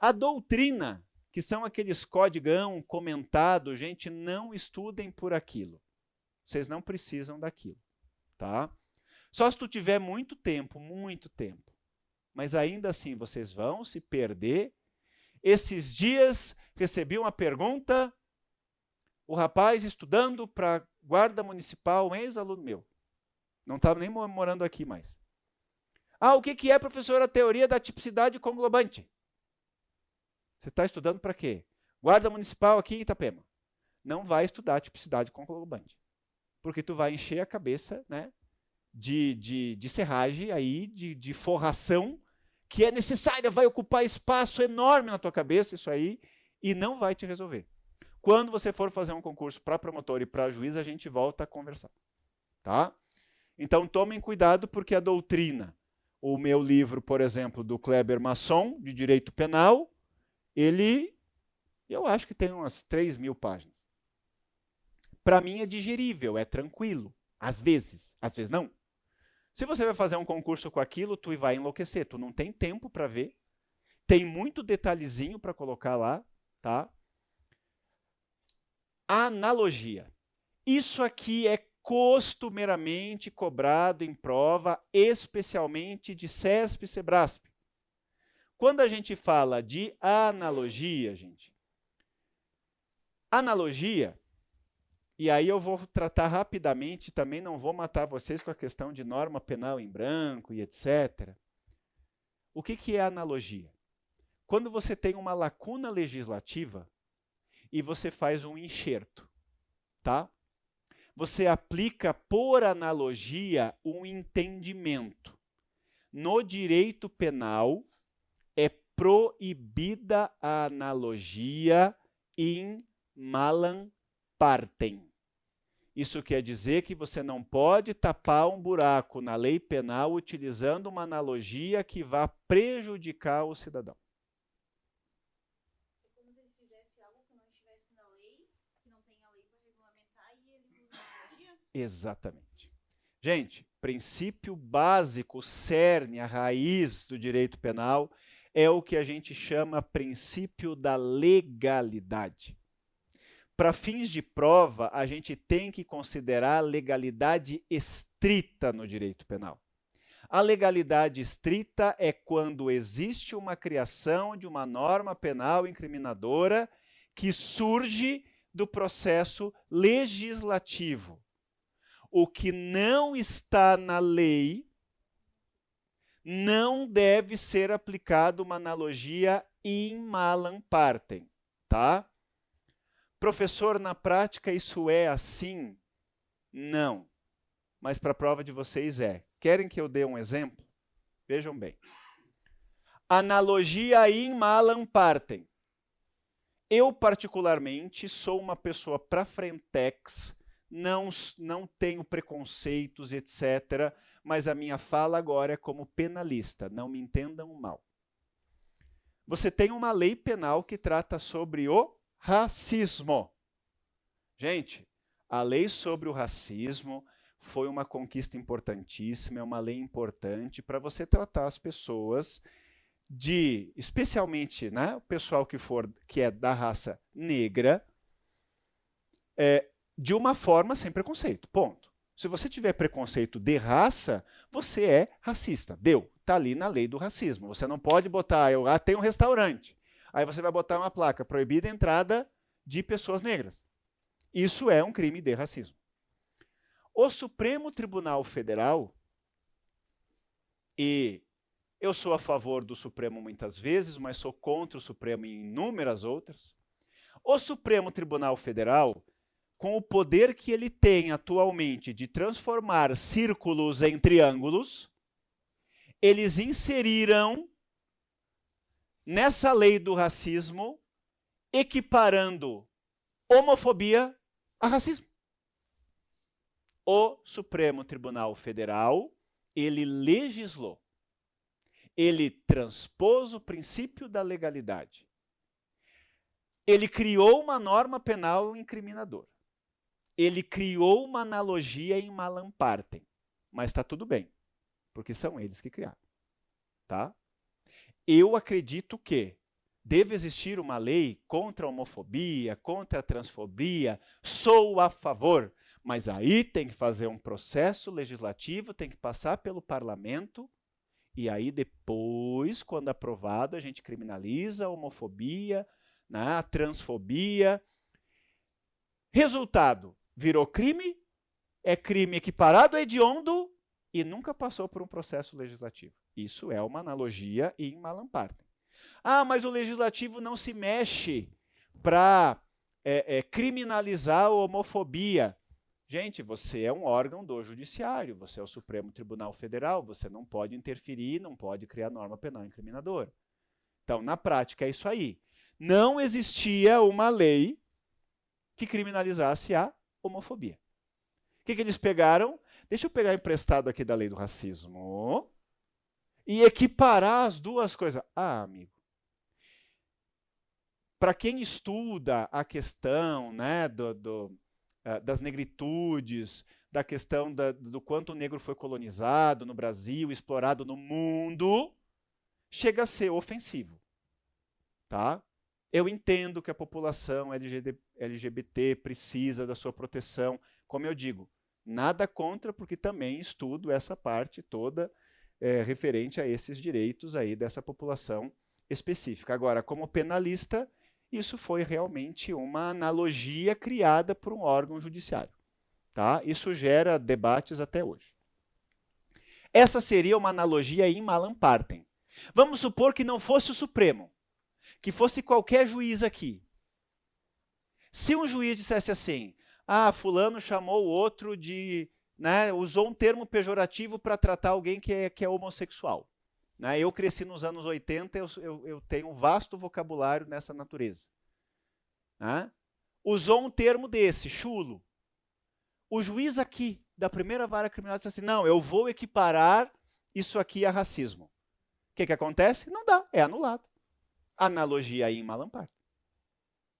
A doutrina, que são aqueles códigão comentado, gente, não estudem por aquilo. Vocês não precisam daquilo, tá? Só se tu tiver muito tempo. Mas ainda assim, vocês vão se perder. Esses dias, recebi uma pergunta, o rapaz estudando para guarda municipal, um ex-aluno meu. Não estava nem morando aqui mais. O que é, professor, a teoria da tipicidade conglobante? Você está estudando para quê? Guarda municipal aqui em Itapema. Não vai estudar tipicidade conglobante. Porque tu vai encher a cabeça, né, de serragem, aí, de forração, que é necessária, vai ocupar espaço enorme na tua cabeça, isso aí, e não vai te resolver. Quando você for fazer um concurso para promotor e para juiz, a gente volta a conversar. Tá? Então, tomem cuidado, porque a doutrina, o meu livro, por exemplo, do Kleber Masson, de Direito Penal, eu acho que tem umas 3.000 páginas. Para mim é digerível, é tranquilo. Às vezes não. Se você vai fazer um concurso com aquilo, tu vai enlouquecer, tu não tem tempo para ver. Tem muito detalhezinho para colocar lá, tá? Analogia. Isso aqui é costumeiramente cobrado em prova, especialmente de CESP e SEBRASP. Quando a gente fala de analogia, gente, analogia, e aí eu vou tratar rapidamente, também não vou matar vocês com a questão de norma penal em branco e etc. O que é analogia? Quando você tem uma lacuna legislativa e você faz um enxerto, tá? Você aplica por analogia um entendimento. No direito penal, é proibida a analogia in malam partem. Isso quer dizer que você não pode tapar um buraco na lei penal utilizando uma analogia que vá prejudicar o cidadão. É como se ele fizesse algo que não estivesse na lei, que não tem a lei para regulamentar, e ele usa a analogia? Exatamente. Gente, princípio básico, cerne, a raiz do direito penal é o que a gente chama princípio da legalidade. Para fins de prova, a gente tem que considerar a legalidade estrita no direito penal. A legalidade estrita é quando existe uma criação de uma norma penal incriminadora que surge do processo legislativo. O que não está na lei não deve ser aplicado uma analogia in malam partem, tá? Professor, na prática isso é assim? Não. Mas para a prova de vocês é. Querem que eu dê um exemplo? Vejam bem. Analogia in malam partem. Eu, particularmente, sou uma pessoa para frentex, não tenho preconceitos, etc., mas a minha fala agora é como penalista, não me entendam mal. Você tem uma lei penal que trata sobre o racismo. Gente, a lei sobre o racismo foi uma conquista importantíssima, é uma lei importante para você tratar as pessoas especialmente, né, o pessoal que é da raça negra, de uma forma sem preconceito, ponto. Se você tiver preconceito de raça, você é racista. Deu, está ali na lei do racismo. Você não pode botar, tem um restaurante, aí você vai botar uma placa, proibida a entrada de pessoas negras. Isso é um crime de racismo. O Supremo Tribunal Federal, e eu sou a favor do Supremo muitas vezes, mas sou contra o Supremo em inúmeras outras. O Supremo Tribunal Federal, com o poder que ele tem atualmente de transformar círculos em triângulos, eles inseriram nessa lei do racismo, equiparando homofobia a racismo. O Supremo Tribunal Federal, ele legislou. Ele transpôs o princípio da legalidade. Ele criou uma norma penal incriminadora. Ele criou uma analogia in malam partem. Mas está tudo bem, porque são eles que criaram. Tá? Eu acredito que, deve existir uma lei contra a homofobia, contra a transfobia, sou a favor. Mas aí tem que fazer um processo legislativo, tem que passar pelo parlamento, e aí depois, quando aprovado, a gente criminaliza a homofobia, né, a transfobia. Resultado, virou crime, é crime equiparado a hediondo e nunca passou por um processo legislativo. Isso é uma analogia in malam partem. Ah, mas o legislativo não se mexe para criminalizar a homofobia. Gente, você é um órgão do judiciário, você é o Supremo Tribunal Federal, você não pode interferir, não pode criar norma penal incriminadora. Então, na prática, é isso aí. Não existia uma lei que criminalizasse a homofobia. O que eles pegaram? Deixa eu pegar emprestado aqui da lei do racismo e equiparar as duas coisas. Ah, amigo. Para quem estuda a questão, né, das negritudes, da questão do quanto o negro foi colonizado no Brasil, explorado no mundo, chega a ser ofensivo. Tá? Eu entendo que a população LGBT precisa da sua proteção. Como eu digo, nada contra, porque também estudo essa parte toda referente a esses direitos aí dessa população específica. Agora, como penalista, isso foi realmente uma analogia criada por um órgão judiciário. Tá? Isso gera debates até hoje. Essa seria uma analogia in malam partem. Vamos supor que não fosse o Supremo, que fosse qualquer juiz aqui. Se um juiz dissesse assim, ah, fulano chamou o outro de... Né, usou um termo pejorativo para tratar alguém que é homossexual. Né? Eu cresci nos anos 80, eu tenho um vasto vocabulário nessa natureza. Né? Usou um termo desse, chulo. O juiz aqui, da primeira vara criminal, disse assim, não, eu vou equiparar isso aqui a racismo. O que acontece? Não dá, é anulado. Analogia aí in malam partem.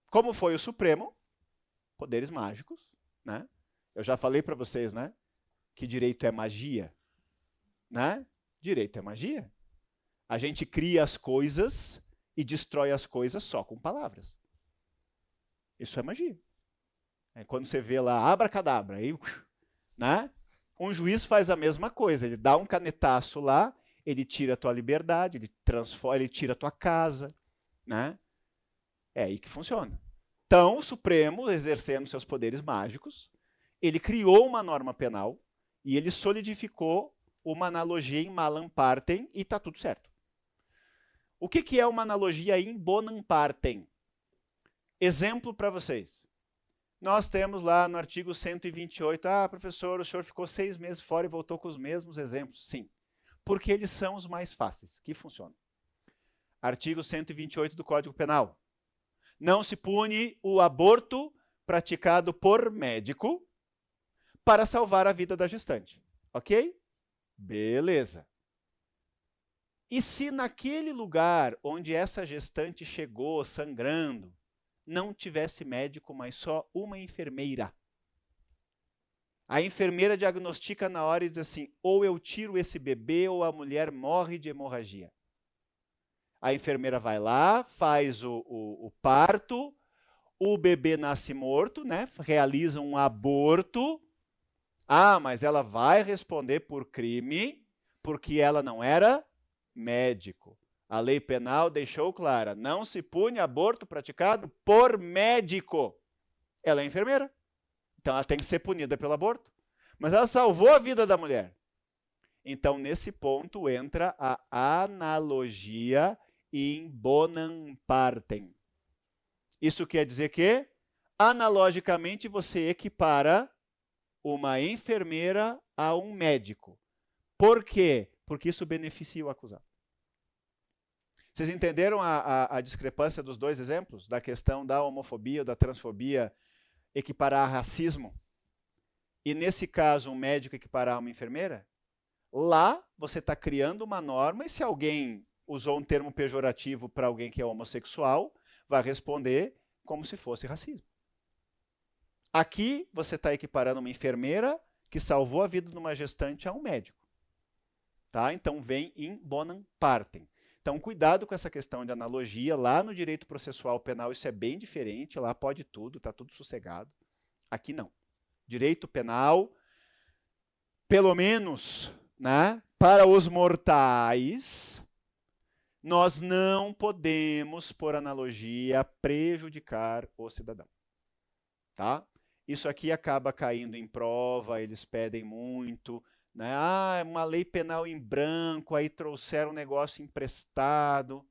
Como foi o Supremo, poderes mágicos, né? Eu já falei para vocês, né, que direito é magia, né? Direito é magia. A gente cria as coisas e destrói as coisas só com palavras. Isso é magia. Quando você vê lá, abracadabra, aí, né? Um juiz faz a mesma coisa, ele dá um canetaço lá, ele tira a tua liberdade, ele transforma, ele tira a tua casa, né? É aí que funciona. Então, o Supremo, exercendo seus poderes mágicos, ele criou uma norma penal e ele solidificou uma analogia in malam partem e está tudo certo. O que é uma analogia in bonam partem? Exemplo para vocês. Nós temos lá no artigo 128, ah, professor, o senhor ficou 6 meses fora e voltou com os mesmos exemplos. Sim, porque eles são os mais fáceis, que funcionam. Artigo 128 do Código Penal. Não se pune o aborto praticado por médico para salvar a vida da gestante. Ok? Beleza. E se naquele lugar onde essa gestante chegou sangrando, não tivesse médico, mas só uma enfermeira? A enfermeira diagnostica na hora e diz assim, ou eu tiro esse bebê ou a mulher morre de hemorragia. A enfermeira vai lá, faz o parto, o bebê nasce morto, né? Realiza um aborto. Ah, mas ela vai responder por crime porque ela não era médico. A lei penal deixou clara, não se pune aborto praticado por médico. Ela é enfermeira, então ela tem que ser punida pelo aborto. Mas ela salvou a vida da mulher. Então, nesse ponto, entra a analogia in bonam partem. Isso quer dizer que, analogicamente, você equipara uma enfermeira a um médico. Por quê? Porque isso beneficia o acusado. Vocês entenderam a discrepância dos dois exemplos? Da questão da homofobia ou da transfobia equiparar a racismo? E nesse caso, um médico equiparar a uma enfermeira? Lá, você está criando uma norma e se alguém usou um termo pejorativo para alguém que é homossexual, vai responder como se fosse racismo. Aqui, você está equiparando uma enfermeira que salvou a vida de uma gestante a um médico. Tá? Então, vem in bonam partem. Então, cuidado com essa questão de analogia. Lá no direito processual penal isso é bem diferente, lá pode tudo, está tudo sossegado. Aqui não. Direito penal, pelo menos, né, para os mortais, nós não podemos, por analogia, prejudicar o cidadão. Tá? Isso aqui acaba caindo em prova, eles pedem muito, né? Ah, uma lei penal em branco, aí trouxeram um negócio emprestado,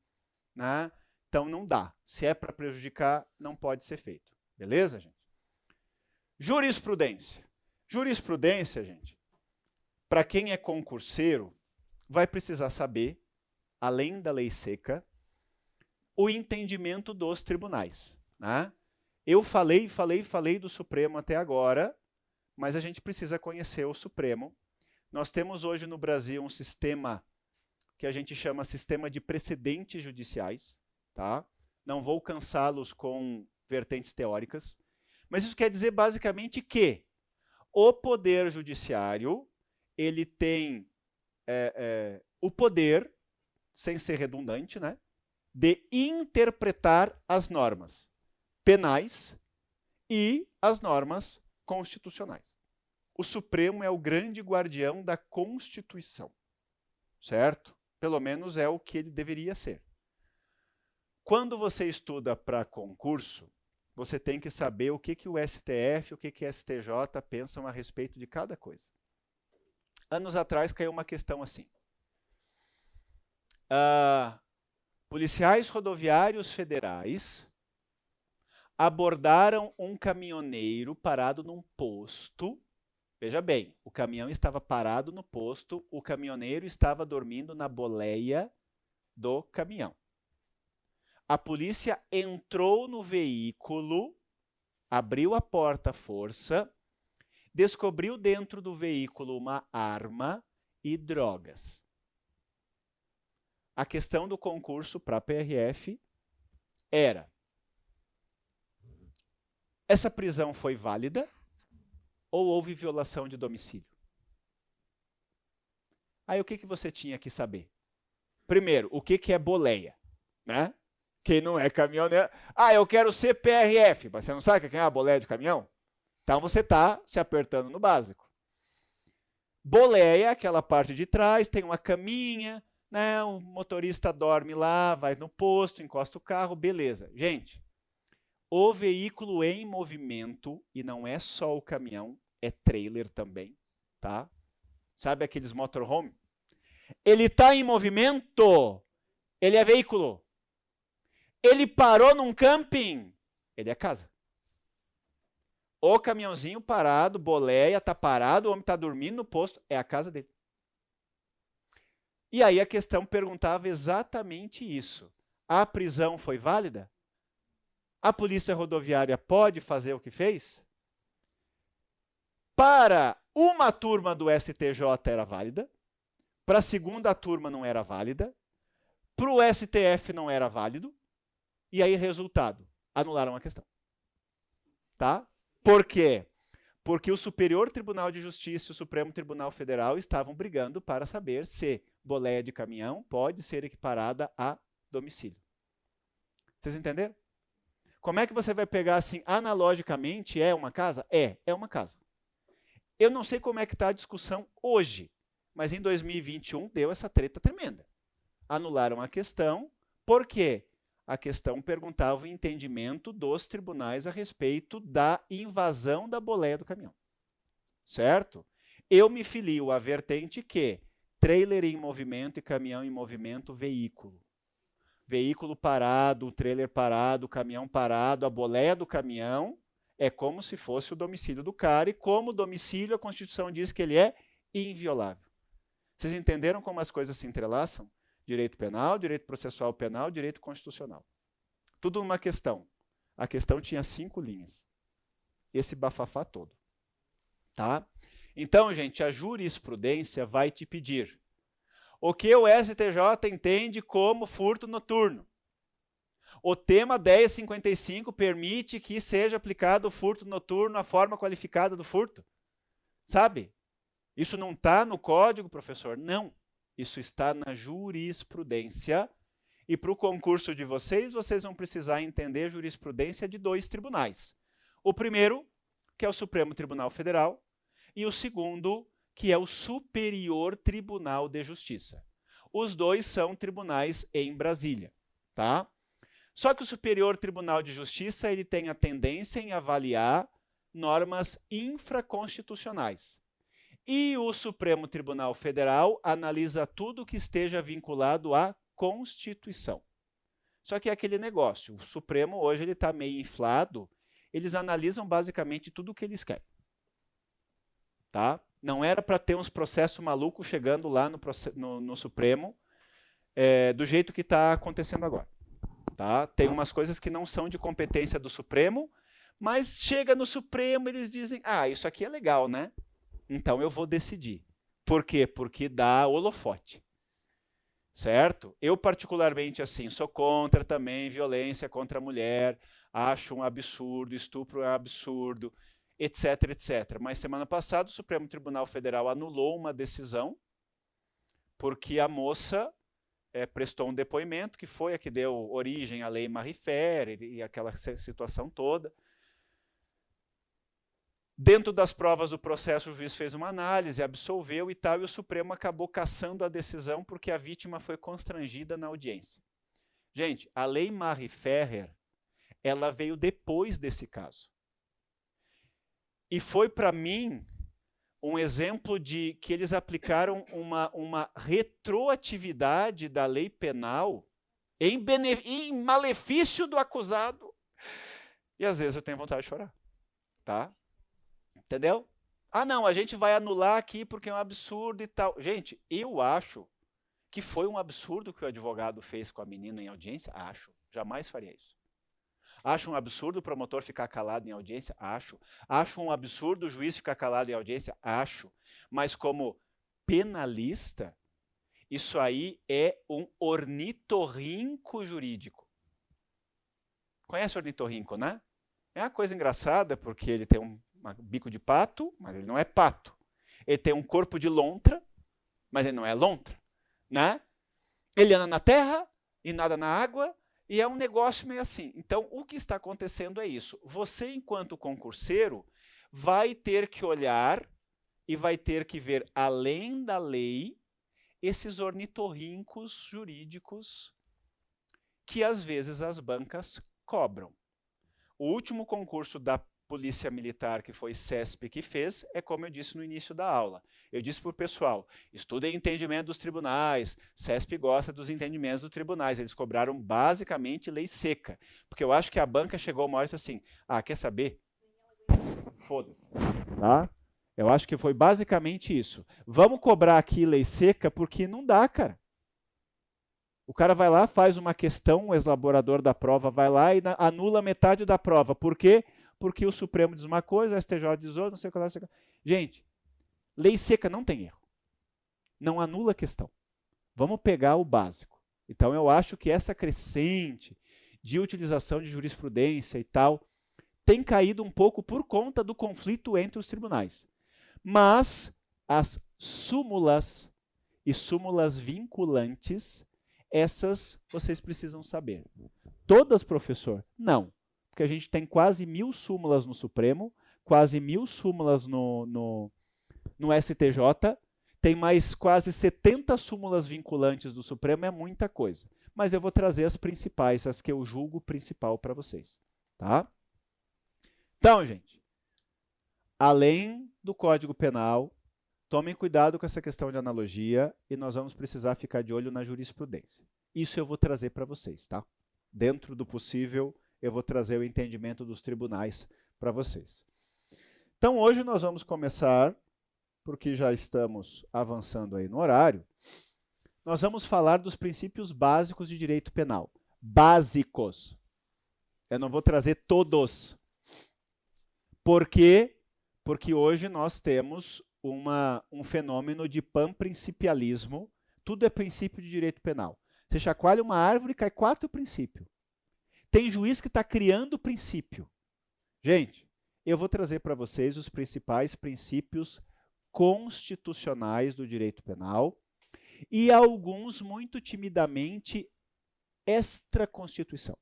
né? Então não dá. Se é para prejudicar, não pode ser feito. Beleza, gente? Jurisprudência. Jurisprudência, gente, para quem é concurseiro, vai precisar saber, além da lei seca, o entendimento dos tribunais, né? Eu falei do Supremo até agora, mas a gente precisa conhecer o Supremo. Nós temos hoje no Brasil um sistema que a gente chama sistema de precedentes judiciais, tá? Não vou cansá-los com vertentes teóricas, mas isso quer dizer basicamente que o Poder Judiciário ele tem o poder, sem ser redundante, né, de interpretar as normas penais e as normas constitucionais. O Supremo é o grande guardião da Constituição, certo? Pelo menos é o que ele deveria ser. Quando você estuda para concurso, você tem que saber o que o STF, o que a STJ pensam a respeito de cada coisa. Anos atrás caiu uma questão assim. Policiais rodoviários federais abordaram um caminhoneiro parado num posto. Veja bem, o caminhão estava parado no posto, o caminhoneiro estava dormindo na boleia do caminhão. A polícia entrou no veículo, abriu a porta à força, descobriu dentro do veículo uma arma e drogas. A questão do concurso para a PRF era: essa prisão foi válida ou houve violação de domicílio? Aí o que você tinha que saber? Primeiro, o que é boleia, né? Quem não é caminhoneiro... eu quero ser PRF, mas você não sabe o que é a boleia de caminhão? Então você está se apertando no básico. Boleia, aquela parte de trás, tem uma caminha, né? O motorista dorme lá, vai no posto, encosta o carro, beleza. Gente, o veículo em movimento, e não é só o caminhão, é trailer também, tá? Sabe aqueles motorhome? Ele está em movimento, ele é veículo. Ele parou num camping, ele é casa. O caminhãozinho parado, boleia, está parado, o homem está dormindo no posto, é a casa dele. E aí a questão perguntava exatamente isso. A prisão foi válida? A polícia rodoviária pode fazer o que fez? Para uma turma do STJ era válida, para a segunda turma não era válida, para o STF não era válido, e aí, resultado, anularam a questão. Tá? Por quê? Porque o Superior Tribunal de Justiça e o Supremo Tribunal Federal estavam brigando para saber se boleia de caminhão pode ser equiparada a domicílio. Vocês entenderam? Como é que você vai pegar assim, analogicamente, é uma casa? É uma casa. Eu não sei como é que está a discussão hoje, mas em 2021 deu essa treta tremenda. Anularam a questão, por quê? A questão perguntava o entendimento dos tribunais a respeito da invasão da boleia do caminhão. Certo? Eu me filio à vertente que trailer em movimento e caminhão em movimento, veículo. Veículo parado, trailer parado, caminhão parado, a boleia do caminhão é como se fosse o domicílio do cara, e como domicílio a Constituição diz que ele é inviolável. Vocês entenderam como as coisas se entrelaçam? Direito penal, direito processual penal, direito constitucional. Tudo numa questão. A questão tinha 5 linhas. Esse bafafá todo. Tá? Então, gente, a jurisprudência vai te pedir o que o STJ entende como furto noturno. O tema 1055 permite que seja aplicado o furto noturno, a forma qualificada do furto. Sabe? Isso não está no código, professor? Não. Isso está na jurisprudência E para o concurso de vocês, vocês vão precisar entender jurisprudência de 2 tribunais. O primeiro, que é o Supremo Tribunal Federal, e o segundo, que é o Superior Tribunal de Justiça. Os dois são tribunais em Brasília, tá? Só que o Superior Tribunal de Justiça ele tem a tendência em avaliar normas infraconstitucionais. E o Supremo Tribunal Federal analisa tudo que esteja vinculado à Constituição. Só que é aquele negócio, o Supremo hoje ele está meio inflado, eles analisam basicamente tudo o que eles querem. Tá? Não era para ter uns processos malucos chegando lá no Supremo do jeito que está acontecendo agora. Tá? Tem umas coisas que não são de competência do Supremo, mas chega no Supremo e eles dizem, isso aqui é legal, né? Então eu vou decidir. Por quê? Porque dá holofote. Certo? Eu particularmente assim, sou contra também violência contra a mulher, acho um absurdo, estupro é um absurdo, etc, etc. Mas semana passada o Supremo Tribunal Federal anulou uma decisão porque a moça prestou um depoimento que foi a que deu origem à lei Marie Ferrer e aquela situação toda. Dentro das provas do processo, o juiz fez uma análise, absolveu e tal, e o Supremo acabou cassando a decisão porque a vítima foi constrangida na audiência. Gente, a lei Marie Ferrer, ela veio depois desse caso. E foi, para mim, um exemplo de que eles aplicaram uma retroatividade da lei penal em malefício do acusado. E às vezes eu tenho vontade de chorar. Tá? Entendeu? Não, a gente vai anular aqui porque é um absurdo e tal. Gente, eu acho que foi um absurdo que o advogado fez com a menina em audiência. Acho. Jamais faria isso. Acho um absurdo o promotor ficar calado em audiência? Acho. Acho um absurdo o juiz ficar calado em audiência? Acho. Mas como penalista, isso aí é um ornitorrinco jurídico. Conhece o ornitorrinco, né? É uma coisa engraçada porque ele tem um bico de pato, mas ele não é pato. Ele tem um corpo de lontra, mas ele não é lontra. Né? Ele anda na terra e nada na água, e é um negócio meio assim. Então, o que está acontecendo é isso. Você, enquanto concurseiro, vai ter que olhar e vai ter que ver, além da lei, esses ornitorrincos jurídicos que, às vezes, as bancas cobram. O último concurso da Polícia Militar, que foi CESP que fez, é como eu disse no início da aula. Eu disse para o pessoal, estudem entendimento dos tribunais, CESP gosta dos entendimentos dos tribunais. Eles cobraram basicamente lei seca, porque eu acho que a banca chegou uma hora e disse assim, quer saber? Foda-se. Tá? Eu acho que foi basicamente isso. Vamos cobrar aqui lei seca porque não dá, cara. O cara vai lá, faz uma questão, o ex-elaborador da prova vai lá e anula metade da prova. Por quê? Porque o Supremo diz uma coisa, o STJ diz outra, não sei o que lá. Gente, lei seca não tem erro. Não anula a questão. Vamos pegar o básico. Então, eu acho que essa crescente de utilização de jurisprudência e tal tem caído um pouco por conta do conflito entre os tribunais. Mas as súmulas e súmulas vinculantes, essas vocês precisam saber. Todas, professor? Não. Porque a gente tem quase 1000 súmulas no Supremo, quase 1000 súmulas no STJ, tem mais quase 70 súmulas vinculantes do Supremo, é muita coisa. Mas eu vou trazer as principais, as que eu julgo principal para vocês. Tá? Então, gente, além do Código Penal, tomem cuidado com essa questão de analogia e nós vamos precisar ficar de olho na jurisprudência. Isso eu vou trazer para vocês, tá? Dentro do possível, eu vou trazer o entendimento dos tribunais para vocês. Então, hoje nós vamos começar, porque já estamos avançando aí no horário, nós vamos falar dos princípios básicos de direito penal. Básicos. Eu não vou trazer todos. Por quê? Porque hoje nós temos um fenômeno de panprincipialismo. Tudo é princípio de direito penal. Você chacoalha uma árvore e cai 4 princípios. Tem juiz que está criando princípio. Gente, eu vou trazer para vocês os principais princípios constitucionais do direito penal e alguns muito timidamente extra-Constituição.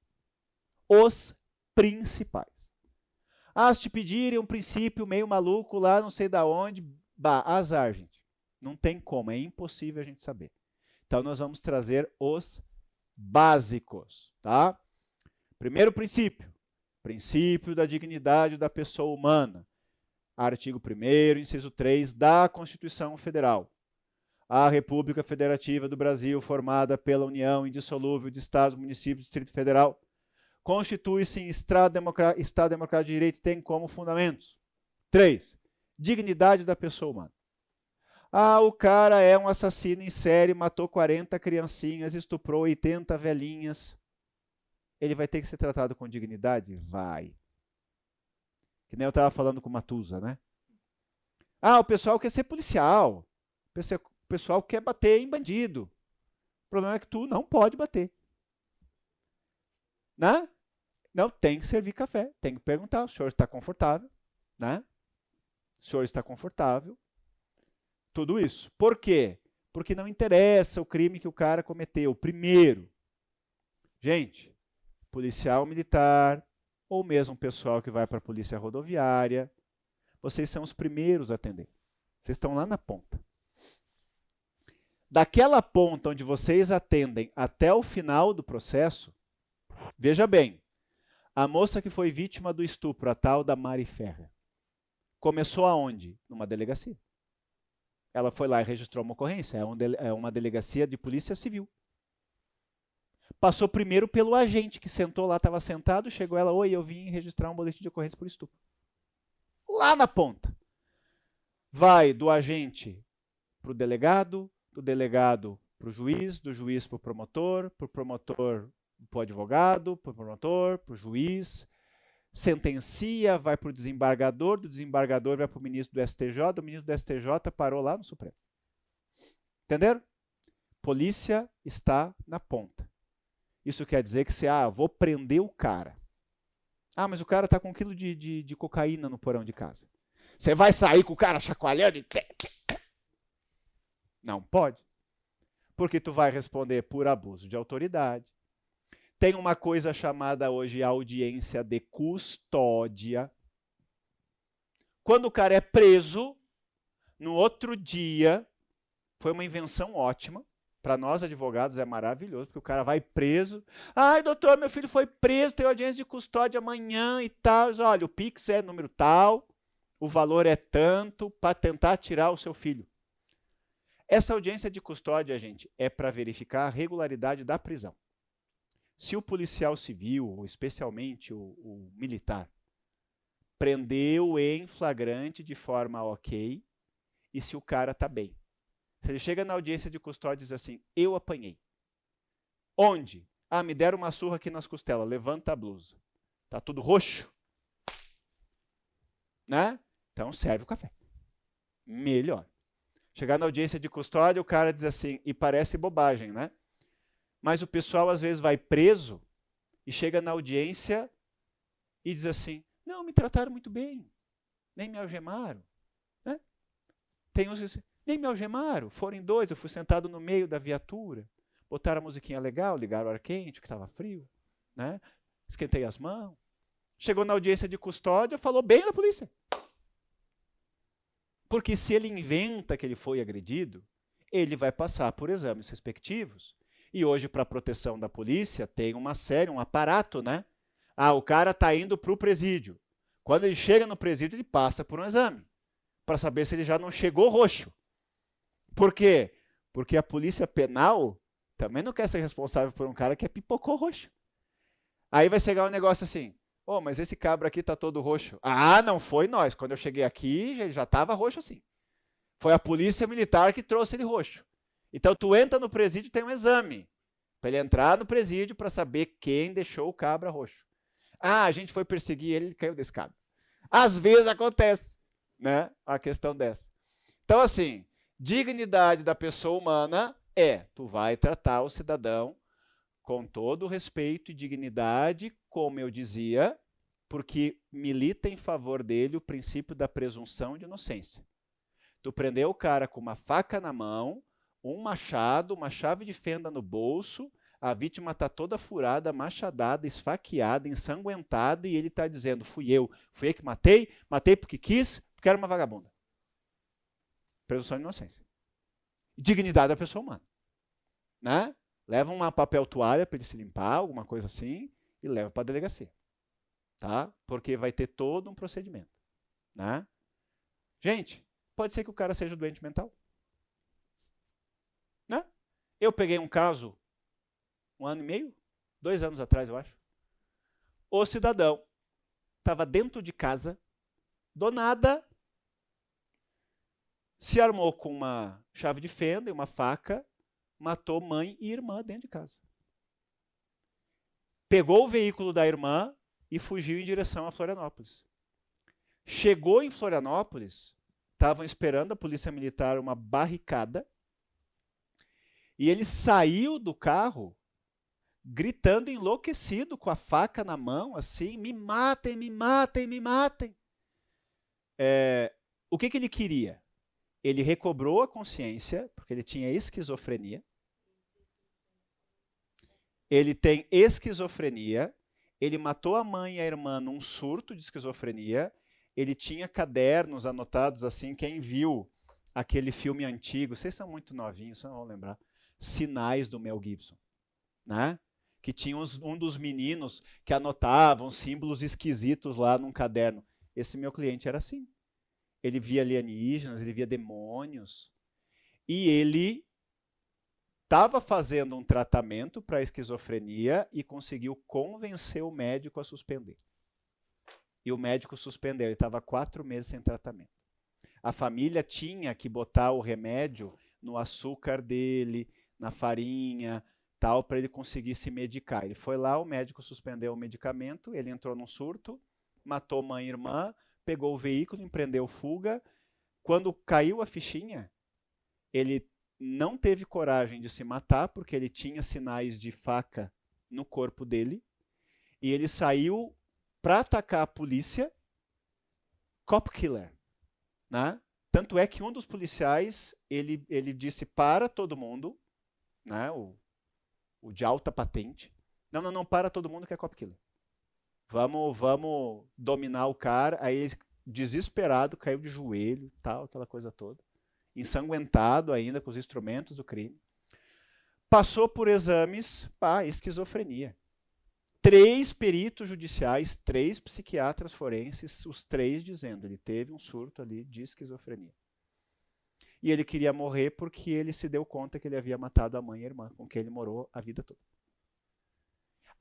Os principais. Se te pedirem um princípio meio maluco lá, não sei da onde, azar, gente. Não tem como, é impossível a gente saber. Então, nós vamos trazer os básicos, tá? Primeiro princípio, princípio da dignidade da pessoa humana. Artigo 1º, inciso 3 da Constituição Federal. A República Federativa do Brasil, formada pela União indissolúvel de Estados, Municípios e Distrito Federal, constitui-se em Estado democrático de direito e tem como fundamentos. 3. Dignidade da pessoa humana. O cara é um assassino em série, matou 40 criancinhas, estuprou 80 velhinhas. Ele vai ter que ser tratado com dignidade? Vai. Que nem eu estava falando com o Matusa, né? O pessoal quer ser policial. O pessoal quer bater em bandido. O problema é que tu não pode bater. Né? Não, tem que servir café. Tem que perguntar, o senhor está confortável? Né? O senhor está confortável? Tudo isso. Por quê? Porque não interessa o crime que o cara cometeu. Primeiro, gente, policial militar, ou mesmo pessoal que vai para a polícia rodoviária, vocês são os primeiros a atender. Vocês estão lá na ponta. Daquela ponta onde vocês atendem até o final do processo, veja bem, a moça que foi vítima do estupro, a tal da Mari Ferrer, começou aonde? Numa delegacia. Ela foi lá e registrou uma ocorrência, é uma delegacia de polícia civil. Passou primeiro pelo agente que sentou lá, estava sentado, chegou ela, oi, eu vim registrar um boletim de ocorrência por estupro. Lá na ponta. Vai do agente para o delegado, do delegado para o juiz, do juiz para o promotor para o advogado, para o promotor, para o juiz, sentencia, vai para o desembargador, do desembargador vai para o ministro do STJ, do ministro do STJ parou lá no Supremo. Entenderam? Polícia está na ponta. Isso quer dizer que você, vou prender o cara. Mas o cara está com 1 quilo de cocaína no porão de casa. Você vai sair com o cara chacoalhando e... Não pode. Porque tu vai responder por abuso de autoridade. Tem uma coisa chamada hoje audiência de custódia. Quando o cara é preso, no outro dia, foi uma invenção ótima. Para nós advogados é maravilhoso, porque o cara vai preso. Doutor, meu filho foi preso, tem audiência de custódia amanhã e tal. Olha, o Pix é número tal, o valor é tanto, para tentar tirar o seu filho. Essa audiência de custódia, gente, é para verificar a regularidade da prisão. Se o policial civil, ou especialmente o militar, prendeu em flagrante de forma ok, e se o cara está bem. Se ele chega na audiência de custódia e diz assim, eu apanhei. Onde? Me deram uma surra aqui nas costelas, levanta a blusa. Tá tudo roxo? Né? Então serve o café. Melhor. Chegar na audiência de custódia, o cara diz assim, e parece bobagem, né? Mas o pessoal às vezes vai preso e chega na audiência e diz assim, não, me trataram muito bem, nem me algemaram. Né? Tem uns que dizem, nem me algemaram, foram em 2, eu fui sentado no meio da viatura, botaram a musiquinha legal, ligaram o ar quente, que estava frio, né? Esquentei as mãos. Chegou na audiência de custódia, falou bem da polícia. Porque se ele inventa que ele foi agredido, ele vai passar por exames respectivos. E hoje, para a proteção da polícia, tem uma série, um aparato, né? O cara está indo para o presídio. Quando ele chega no presídio, ele passa por um exame, para saber se ele já não chegou roxo. Por quê? Porque a polícia penal também não quer ser responsável por um cara que pipocou roxo. Aí vai chegar um negócio assim, mas esse cabra aqui está todo roxo. Não foi nós. Quando eu cheguei aqui, já estava roxo assim. Foi a polícia militar que trouxe ele roxo. Então, tu entra no presídio e tem um exame para ele entrar no presídio para saber quem deixou o cabra roxo. A gente foi perseguir ele caiu da escada. Às vezes acontece, né? A questão dessa. Então, assim, dignidade da pessoa humana tu vai tratar o cidadão com todo o respeito e dignidade, como eu dizia, porque milita em favor dele o princípio da presunção de inocência. Tu prendeu o cara com uma faca na mão, um machado, uma chave de fenda no bolso, A vítima está toda furada, machadada, esfaqueada, ensanguentada, e ele está dizendo, fui eu que matei porque quis, porque era uma vagabunda. Presunção de inocência. Dignidade da pessoa humana. Né? Leva uma papel toalha para ele se limpar, alguma coisa assim, e leva para a delegacia. Tá? Porque vai ter todo um procedimento. Né? Gente, pode ser que o cara seja doente mental. Né? Eu peguei um caso 1 ano e meio, 2 anos atrás, eu acho. O cidadão estava dentro de casa, do nada, se armou com uma chave de fenda e uma faca, matou mãe e irmã dentro de casa. Pegou o veículo da irmã e fugiu em direção a Florianópolis. Chegou em Florianópolis, estavam esperando a polícia militar uma barricada, e ele saiu do carro gritando enlouquecido, com a faca na mão, assim, me matem, me matem, me matem. O que ele queria? Ele recobrou a consciência, porque ele tinha esquizofrenia. Ele tem esquizofrenia, ele matou a mãe e a irmã num surto de esquizofrenia, ele tinha cadernos anotados assim, quem viu aquele filme antigo, vocês são muito novinhos, vocês não vão lembrar, Sinais, do Mel Gibson, né? Que tinha um dos meninos que anotavam símbolos esquisitos lá num caderno. Esse meu cliente era assim. Ele via alienígenas, ele via demônios, e ele estava fazendo um tratamento para a esquizofrenia e conseguiu convencer o médico a suspender. E o médico suspendeu, ele estava 4 meses sem tratamento. A família tinha que botar o remédio no açúcar dele, na farinha, tal, para ele conseguir se medicar. Ele foi lá, o médico suspendeu o medicamento, ele entrou num surto, matou mãe e irmã, pegou o veículo, empreendeu fuga. Quando caiu a fichinha, ele não teve coragem de se matar, porque ele tinha sinais de faca no corpo dele, e ele saiu para atacar a polícia, cop killer. Né? Tanto é que um dos policiais, ele disse para todo mundo, né, o de alta patente, não, para todo mundo que é cop killer. Vamos dominar o cara. Aí ele, desesperado, caiu de joelho, tal, aquela coisa toda. Ensanguentado ainda com os instrumentos do crime. Passou por exames, esquizofrenia. 3 peritos judiciais, 3 psiquiatras forenses, os 3 dizendo ele teve um surto ali de esquizofrenia. E ele queria morrer porque ele se deu conta que ele havia matado a mãe e a irmã, com quem ele morou a vida toda.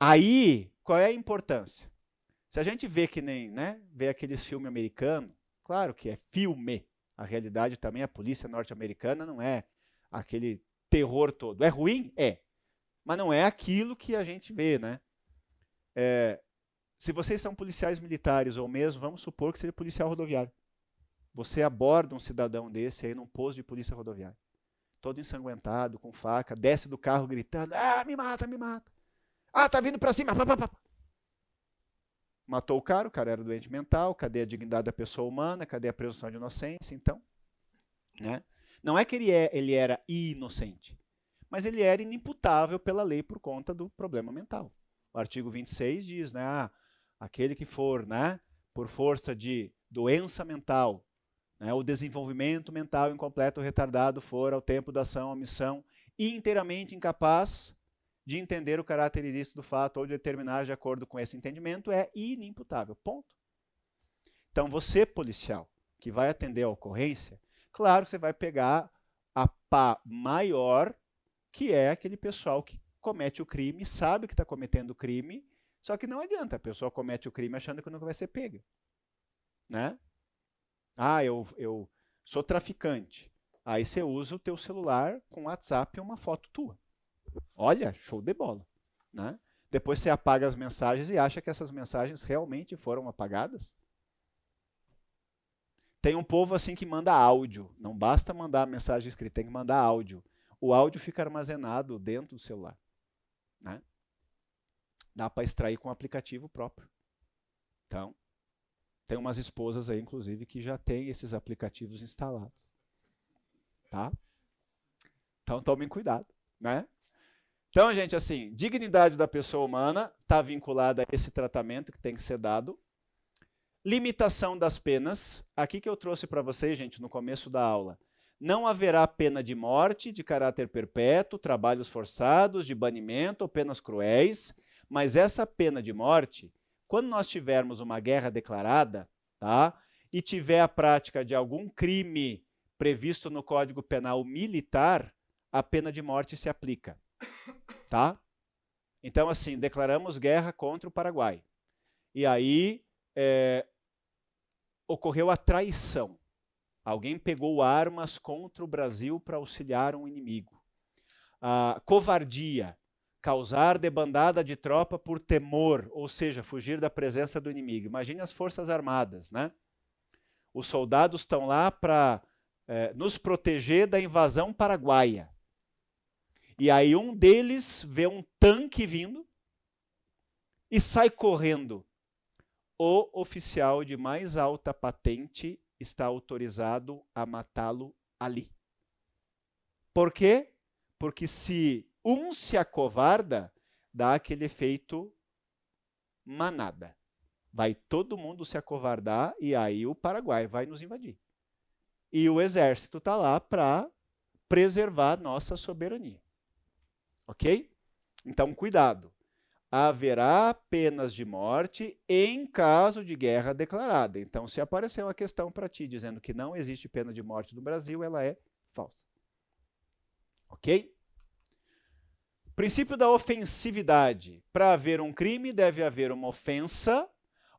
Aí, qual é a importância? Se a gente vê que nem, né, vê aqueles filmes americanos, claro que é filme, a realidade também, a polícia norte-americana não é aquele terror todo. É ruim? É. Mas não é aquilo que a gente vê, né? Se vocês são policiais militares ou mesmo, vamos supor que seja policial rodoviário. Você aborda um cidadão desse aí num posto de polícia rodoviária, todo ensanguentado, com faca, desce do carro gritando, me mata, me mata. Tá vindo pra cima. Matou o cara era doente mental, cadê a dignidade da pessoa humana, cadê a presunção de inocência, então? Né? Não é que ele era inocente, mas ele era inimputável pela lei por conta do problema mental. O artigo 26 diz, né, aquele que for, né, por força de doença mental, né, o desenvolvimento mental incompleto ou retardado for, ao tempo da ação ou omissão, inteiramente incapaz de entender o caráter ilícito do fato ou de determinar de acordo com esse entendimento, é inimputável. Ponto. Então, você, policial, que vai atender a ocorrência, claro que você vai pegar a pá maior, que é aquele pessoal que comete o crime, sabe que está cometendo o crime, só que não adianta, a pessoa comete o crime achando que nunca vai ser pega. Né? Eu sou traficante. Aí você usa o teu celular com WhatsApp e uma foto tua. Olha, show de bola. Né? Depois você apaga as mensagens e acha que essas mensagens realmente foram apagadas. Tem um povo assim que manda áudio. Não basta mandar mensagem escrita, tem que mandar áudio. O áudio fica armazenado dentro do celular. Né? Dá para extrair com um aplicativo próprio. Então, tem umas esposas aí, inclusive, que já têm esses aplicativos instalados. Tá? Então, tomem cuidado. Né? Então, gente, assim, dignidade da pessoa humana está vinculada a esse tratamento que tem que ser dado. Limitação das penas. Aqui que eu trouxe para vocês, gente, no começo da aula. Não haverá pena de morte, de caráter perpétuo, trabalhos forçados, de banimento ou penas cruéis. Mas essa pena de morte, quando nós tivermos uma guerra declarada, tá? E tiver a prática de algum crime previsto no Código Penal Militar, a pena de morte se aplica. Tá? Então, assim, declaramos guerra contra o Paraguai. E aí ocorreu a traição. Alguém pegou armas contra o Brasil para auxiliar um inimigo. A covardia, causar debandada de tropa por temor, ou seja, fugir da presença do inimigo. Imagine as Forças Armadas, né? Os soldados estão lá para nos proteger da invasão paraguaia. E aí um deles vê um tanque vindo e sai correndo. O oficial de mais alta patente está autorizado a matá-lo ali. Por quê? Porque se um se acovarda, dá aquele efeito manada. Vai todo mundo se acovardar e aí o Paraguai vai nos invadir. E o exército está lá para preservar nossa soberania. Ok? Então, cuidado. Haverá penas de morte em caso de guerra declarada. Então, se aparecer uma questão para ti dizendo que não existe pena de morte no Brasil, ela é falsa. Ok? Princípio da ofensividade. Para haver um crime, deve haver uma ofensa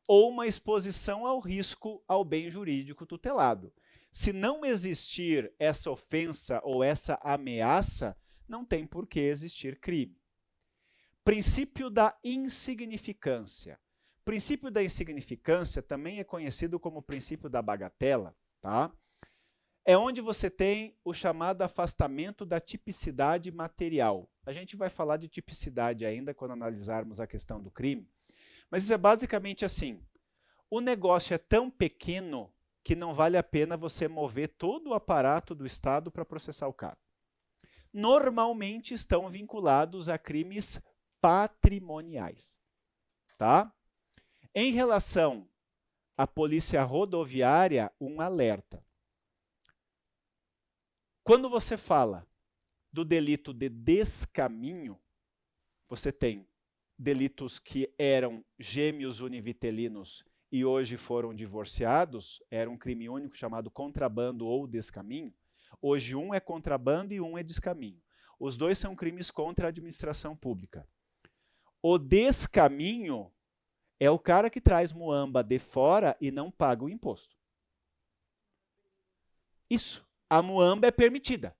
ou uma exposição ao risco ao bem jurídico tutelado. Se não existir essa ofensa ou essa ameaça, não tem por que existir crime. Princípio da insignificância. O princípio da insignificância também é conhecido como princípio da bagatela, tá? É onde você tem o chamado afastamento da tipicidade material. A gente vai falar de tipicidade ainda quando analisarmos a questão do crime, mas isso é basicamente assim. O negócio é tão pequeno que não vale a pena você mover todo o aparato do Estado para processar o cara. Normalmente estão vinculados a crimes patrimoniais, tá? Em relação à polícia rodoviária, um alerta. Quando você fala do delito de descaminho, você tem delitos que eram gêmeos univitelinos e hoje foram divorciados, era um crime único chamado contrabando ou descaminho. Hoje um é contrabando e um é descaminho. Os dois são crimes contra a administração pública. O descaminho é o cara que traz muamba de fora e não paga o imposto. Isso. A muamba é permitida.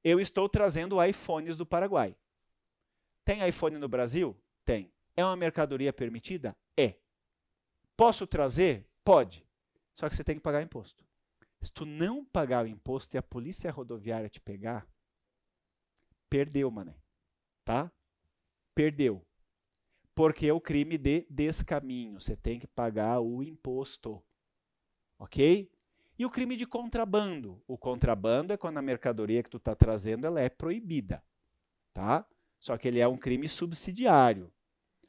Eu estou trazendo iPhones do Paraguai. Tem iPhone no Brasil? Tem. É uma mercadoria permitida? É. Posso trazer? Pode. Só que você tem que pagar imposto. Se tu não pagar o imposto e a polícia rodoviária te pegar, perdeu, mané. Tá? Perdeu. Porque é o crime de descaminho. Você tem que pagar o imposto. Ok? E o crime de contrabando. O contrabando é quando a mercadoria que tu está trazendo ela é proibida. Tá? Só que ele é um crime subsidiário.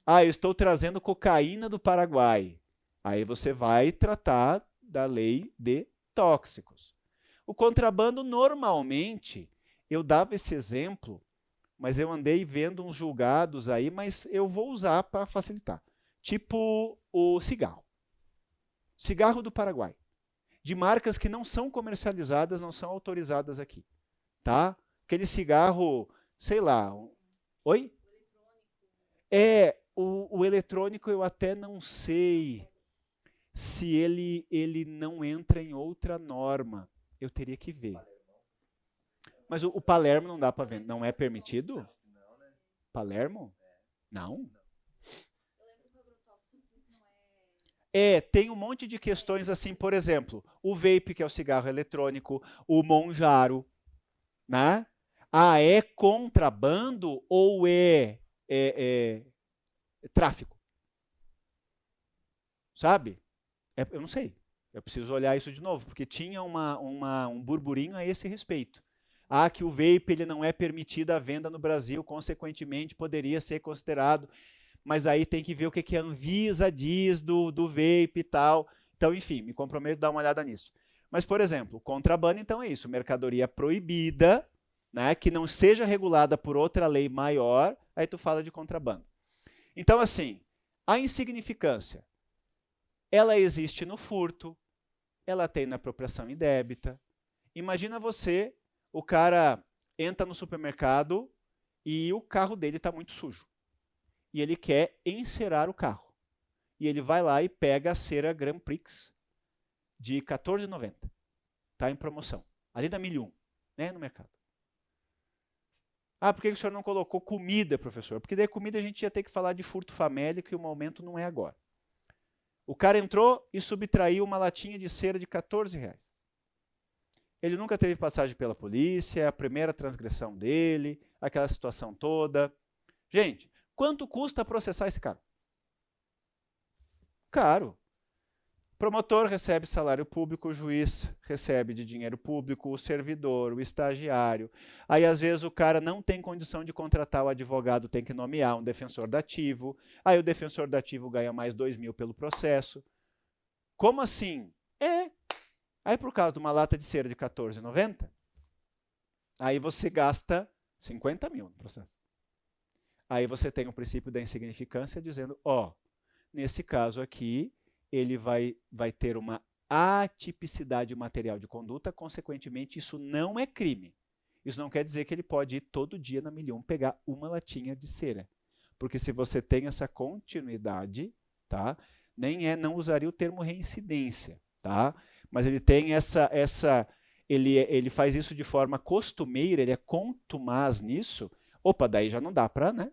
Ah, eu estou trazendo cocaína do Paraguai. Aí você vai tratar da lei de tóxicos. O contrabando, normalmente, eu dava esse exemplo, mas eu andei vendo uns julgados aí, mas eu vou usar para facilitar. Tipo o cigarro. Cigarro do Paraguai. De marcas que não são comercializadas, não são autorizadas aqui. Tá? Aquele cigarro, sei lá. Oi? O eletrônico eu até não sei se ele não entra em outra norma. Eu teria que ver. Mas o Palermo não dá para vender. Não é permitido? Palermo? Não. Tem um monte de questões assim, por exemplo, o vape, que é o cigarro eletrônico, o monjaro, né? Ah, é contrabando ou é tráfico? Sabe? Eu não sei. Eu preciso olhar isso de novo, porque tinha um burburinho a esse respeito. Ah, que o vape ele não é permitido a venda no Brasil, consequentemente poderia ser considerado, mas aí tem que ver o que a Anvisa diz do vape e tal. Então, enfim, me comprometo a dar uma olhada nisso. Mas, por exemplo, contrabando, então é isso, mercadoria proibida, né, que não seja regulada por outra lei maior, aí tu fala de contrabando. Então, assim, a insignificância, ela existe no furto, ela tem na apropriação indébita. Imagina você, o cara entra no supermercado e o carro dele está muito sujo. E ele quer encerar o carro. E ele vai lá e pega a cera Grand Prix de R$14,90. Está em promoção. Ali da 1001, né, no mercado. Ah, por que o senhor não colocou comida, professor? Porque daí comida a gente ia ter que falar de furto famélico e o momento não é agora. O cara entrou e subtraiu uma latinha de cera de R$14. Ele nunca teve passagem pela polícia, é a primeira transgressão dele, aquela situação toda. Gente, quanto custa processar esse cara? Caro. Promotor recebe salário público, o juiz recebe de dinheiro público, o servidor, o estagiário. Aí, às vezes, o cara não tem condição de contratar o advogado, tem que nomear um defensor dativo. Aí, o defensor dativo ganha mais 2.000 pelo processo. Como assim? Aí, por causa de uma lata de cera de R$14,90, aí você gasta 50 mil no processo. Aí você tem o princípio da insignificância dizendo, nesse caso aqui, ele vai ter uma atipicidade material de conduta, consequentemente, isso não é crime. Isso não quer dizer que ele pode ir todo dia na 1001 pegar uma latinha de cera. Porque se você tem essa continuidade, tá? Não usaria o termo reincidência, tá? Mas ele tem ele faz isso de forma costumeira, ele é contumaz nisso. Opa, daí já não dá para, né?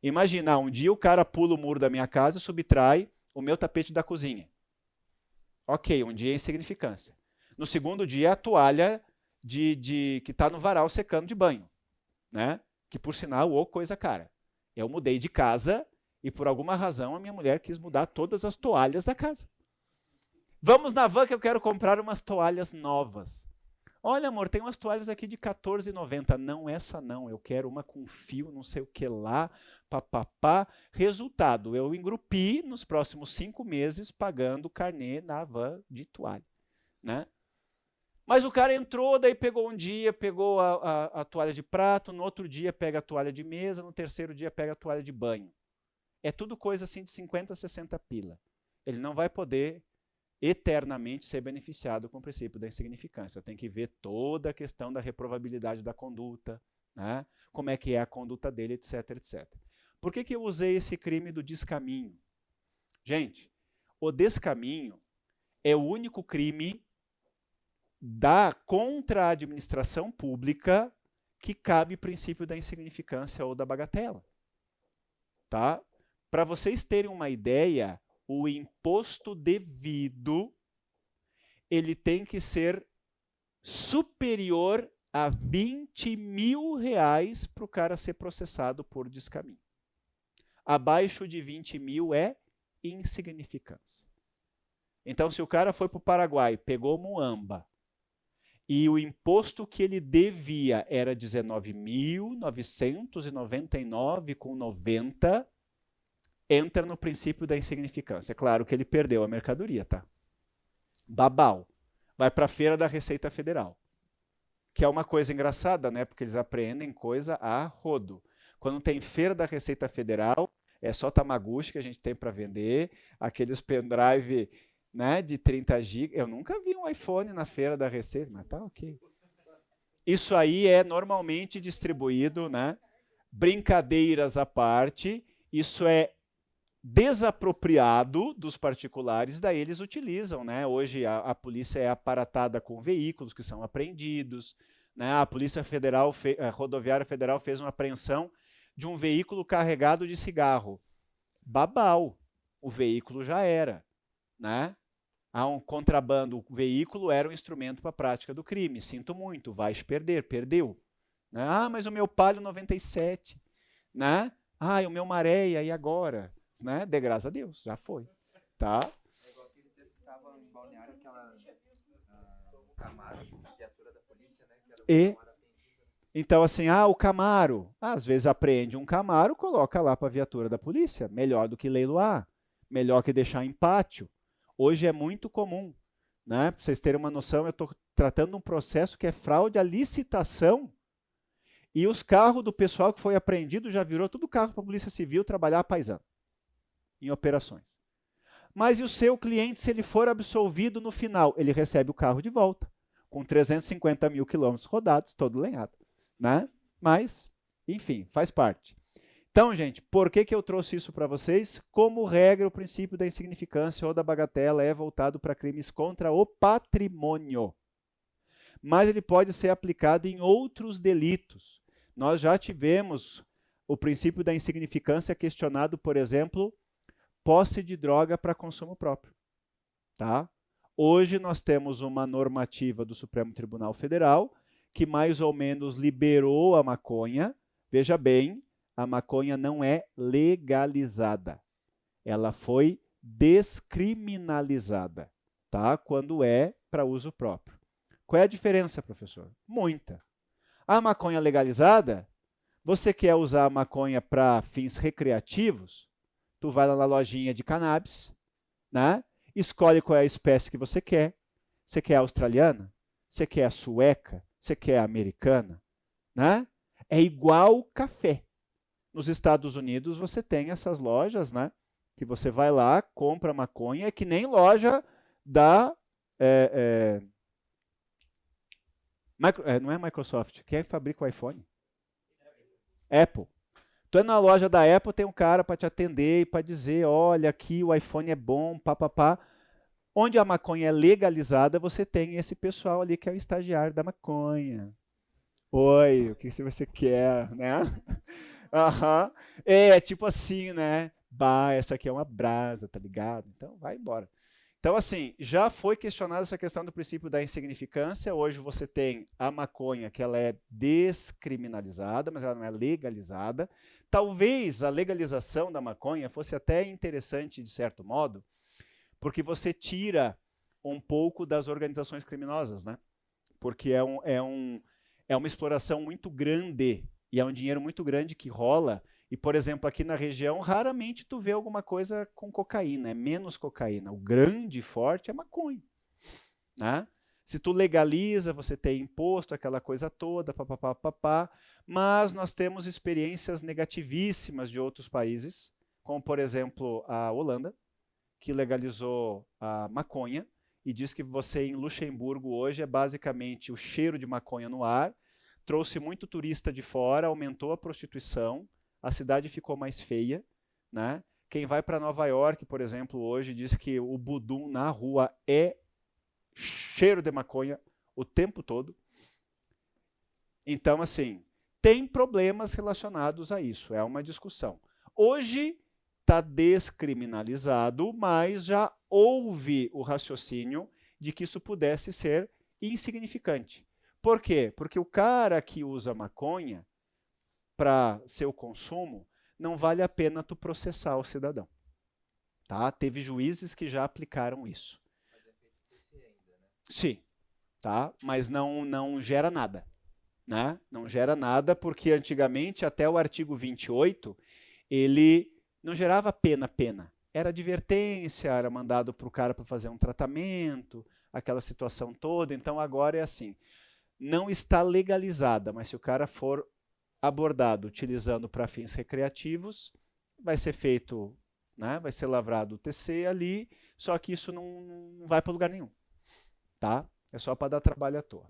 Imagina, um dia o cara pula o muro da minha casa e subtrai o meu tapete da cozinha. Ok, um dia é insignificância. No segundo dia, a toalha que está no varal secando de banho, né? Que por sinal, coisa cara. Eu mudei de casa e por alguma razão a minha mulher quis mudar todas as toalhas da casa. Vamos na van que eu quero comprar umas toalhas novas. Olha, amor, tem umas toalhas aqui de R$14,90. Não, essa não. Eu quero uma com fio, não sei o que lá, papapá. Resultado, eu engrupi nos próximos 5 meses pagando carnê na van de toalha, né? Mas o cara entrou, daí pegou um dia, pegou a toalha de prato, no outro dia pega a toalha de mesa, no terceiro dia pega a toalha de banho. É tudo coisa assim de 50, 60 pila. Ele não vai poder eternamente ser beneficiado com o princípio da insignificância. Tem que ver toda a questão da reprovabilidade da conduta, né? Como é que é a conduta dele, etc, etc. Por que eu usei esse crime do descaminho? Gente, o descaminho é o único crime contra a administração pública que cabe o princípio da insignificância ou da bagatela. Tá? Para vocês terem uma ideia, o imposto devido ele tem que ser superior a R$20 mil para o cara ser processado por descaminho. Abaixo de 20 mil é insignificância. Então, se o cara foi para o Paraguai, pegou muamba, e o imposto que ele devia era R$19.999,90, entra no princípio da insignificância. É claro que ele perdeu a mercadoria, tá? Babau. Vai para a feira da Receita Federal. Que é uma coisa engraçada, né? Porque eles apreendem coisa a rodo. Quando tem feira da Receita Federal, é só Tamaguchi que a gente tem para vender, aqueles pendrive, né, de 30 GB. Eu nunca vi um iPhone na feira da Receita, mas tá ok. Isso aí é normalmente distribuído, né? Brincadeiras à parte, isso é desapropriado dos particulares, daí eles utilizam, né? Hoje a polícia é aparatada com veículos que são apreendidos, né? A Polícia Federal, a Rodoviária Federal fez uma apreensão de um veículo carregado de cigarro. Babau, o veículo já era, né? Há um contrabando, o veículo era um instrumento para a prática do crime. Sinto muito, vais perder, perdeu. Né? Ah, mas o meu Palio 97, né? Ah, o meu Maréia, e agora? Né? De graças a Deus, já foi. Tá? É igual aquele tempo que estava em Balneário, aquela Camaro, viatura da polícia, né? Que era E Então, assim, o Camaro. Às vezes apreende um Camaro, coloca lá para a viatura da polícia. Melhor do que leiloar. Melhor que deixar em pátio. Hoje é muito comum. Né? Para vocês terem uma noção, eu estou tratando um processo que é fraude à licitação. E os carros do pessoal que foi apreendido já virou tudo carro para a Polícia Civil trabalhar a paisano. Em operações. Mas e o seu cliente, se ele for absolvido no final, ele recebe o carro de volta, com 350 mil quilômetros rodados, todo lenhado. Né? Mas, enfim, faz parte. Então, gente, por que eu trouxe isso para vocês? Como regra, o princípio da insignificância ou da bagatela é voltado para crimes contra o patrimônio. Mas ele pode ser aplicado em outros delitos. Nós já tivemos o princípio da insignificância questionado, por exemplo, posse de droga para consumo próprio. Tá? Hoje nós temos uma normativa do Supremo Tribunal Federal que mais ou menos liberou a maconha. Veja bem, a maconha não é legalizada. Ela foi descriminalizada, tá? Quando é para uso próprio. Qual é a diferença, professor? Muita. A maconha legalizada, você quer usar a maconha para fins recreativos, tu vai lá na lojinha de cannabis, né? Escolhe qual é a espécie que você quer. Você quer a australiana? Você quer a sueca? Você quer a americana? Né? É igual café. Nos Estados Unidos você tem essas lojas, né? Que você vai lá, compra maconha, é que nem loja da... não é Microsoft, quem fabrica o iPhone? Apple. Tu é na loja da Apple, tem um cara para te atender e para dizer, olha, aqui o iPhone é bom, papapá. Onde a maconha é legalizada, você tem esse pessoal ali que é o estagiário da maconha. Oi, o que você quer, né? Aham. É, tipo assim, né? Bah, essa aqui é uma brasa, tá ligado? Então, vai embora. Então, assim, já foi questionada essa questão do princípio da insignificância. Hoje você tem a maconha, que ela é descriminalizada, mas ela não é legalizada. Talvez a legalização da maconha fosse até interessante, de certo modo, porque você tira um pouco das organizações criminosas, né? Porque é uma exploração muito grande e é um dinheiro muito grande que rola. E, por exemplo, aqui na região, raramente tu vê alguma coisa com cocaína, é menos cocaína. O grande e forte é maconha. Né? Se tu legaliza, você tem imposto, aquela coisa toda, papapá, mas nós temos experiências negativíssimas de outros países, como, por exemplo, a Holanda, que legalizou a maconha e diz que você em Luxemburgo hoje é basicamente o cheiro de maconha no ar, trouxe muito turista de fora, aumentou a prostituição, a cidade ficou mais feia. Né? Quem vai para Nova York, por exemplo, hoje diz que o budum na rua é cheiro de maconha o tempo todo. Então, assim, tem problemas relacionados a isso, é uma discussão. Hoje está descriminalizado, mas já houve o raciocínio de que isso pudesse ser insignificante. Por quê? Porque o cara que usa maconha para seu consumo, não vale a pena tu processar o cidadão. Tá? Teve juízes que já aplicaram isso. Mas é feito por si ainda, né? Sim, tá? Mas não gera nada. Né? Não gera nada porque antigamente, até o artigo 28, ele não gerava pena. Era advertência, era mandado para o cara para fazer um tratamento, aquela situação toda. Então agora é assim, não está legalizada, mas se o cara for abordado utilizando para fins recreativos, vai ser feito, né? Vai ser lavrado o TC ali, só que isso não vai para lugar nenhum. Tá? É só para dar trabalho à toa.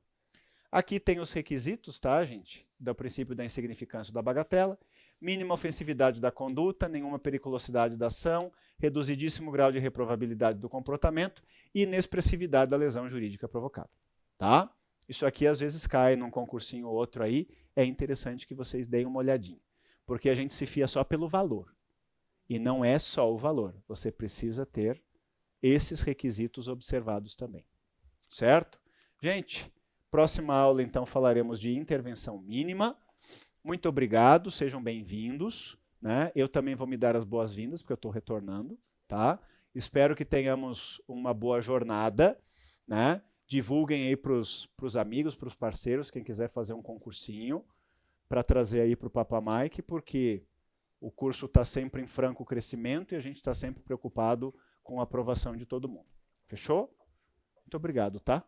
Aqui tem os requisitos, tá, gente? Do princípio da insignificância da bagatela. Mínima ofensividade da conduta, nenhuma periculosidade da ação, reduzidíssimo grau de reprovabilidade do comportamento e inexpressividade da lesão jurídica provocada. Tá? Isso aqui às vezes cai num concursinho ou outro aí, é interessante que vocês deem uma olhadinha. Porque a gente se fia só pelo valor. E não é só o valor. Você precisa ter esses requisitos observados também. Certo? Gente, próxima aula então falaremos de intervenção mínima. Muito obrigado, sejam bem-vindos. Né? Eu também vou me dar as boas-vindas, porque eu estou retornando. Tá? Espero que tenhamos uma boa jornada. Né? Divulguem aí para os amigos, para os parceiros, quem quiser fazer um concursinho. para trazer aí para o Papa Mike, porque o curso está sempre em franco crescimento e a gente está sempre preocupado com a aprovação de todo mundo. Fechou? Muito obrigado, tá?